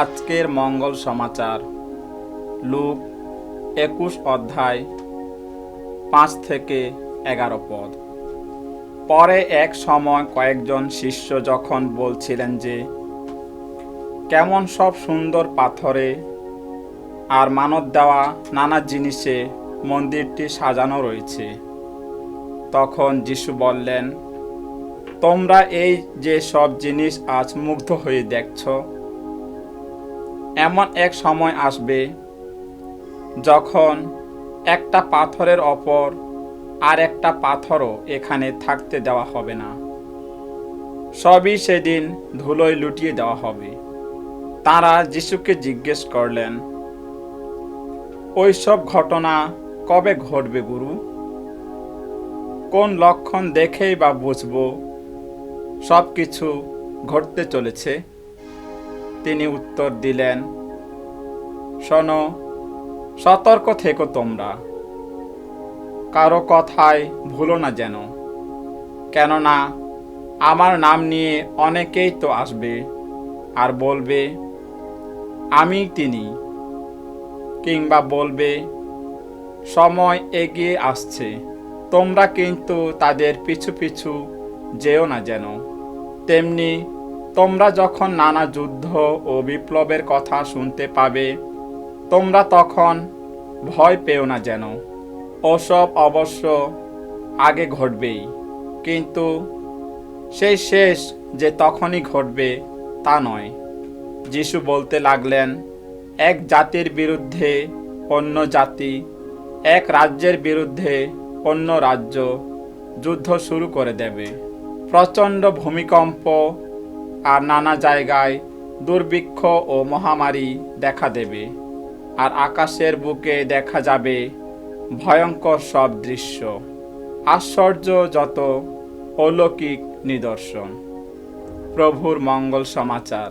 আজকের মঙ্গল সমাচার লূক 21 অধ্যায় 5 থেকে 11 পদ। পরে এক সময় কয়েকজন শিষ্য যখন বলছিলেন যে কেমন সব সুন্দর পাথরে আর মানত দেওয়া নানা জিনিসে মন্দিরটি সাজানো রয়েছে, তখন যিশু বললেন, তোমরা এই যে সব জিনিস আজ মুগ্ধ হয়ে দেখছ, এমন এক সময় আসবে যখন একটা পাথরের ওপর আর একটা পাথরও এখানে থাকতে দেওয়া হবে না, সবই সেদিন ধুলোয় লুটিয়ে দেওয়া হবে। তারা যিশুকে জিজ্ঞেস করলেন, ওই সব ঘটনা কবে ঘটবে গুরু? কোন লক্ষণ দেখেই বা বুঝব সব কিছু ঘটতে চলেছে? তিনি উত্তর দিলেন, শোনো, সতর্ক থেকো তোমরা, কারো কথায় ভুলো না যেন, কেননা আমার নাম নিয়ে অনেকেই তো আসবে আর বলবে, আমি তিনি, কিংবা বলবে, সময় এগিয়ে আসছে। তোমরা কিন্তু তাদের পিছু পিছু যেও না যেন। তেমনি তোমরা যখন নানা যুদ্ধ ও বিপ্লবের কথা শুনতে পাবে, তোমরা তখন ভয় পেও না যেন। ওসব অবশ্য আগে ঘটবেই, কিন্তু সেই শেষ যে তখনই ঘটবে তা নয়। যিশু বলতে লাগলেন, এক জাতির বিরুদ্ধে অন্য জাতি, এক রাজ্যের বিরুদ্ধে অন্য রাজ্য যুদ্ধ শুরু করে দেবে। প্রচণ্ড ভূমিকম্প আর নানা জায়গায় দুর্ভিক্ষ ও মহামারী দেখা দেবে, আর আকাশের বুকে দেখা যাবে ভয়ঙ্কর সব দৃশ্য, আশ্চর্য যত অলৌকিক নিদর্শন। প্রভুর মঙ্গল সমাচার।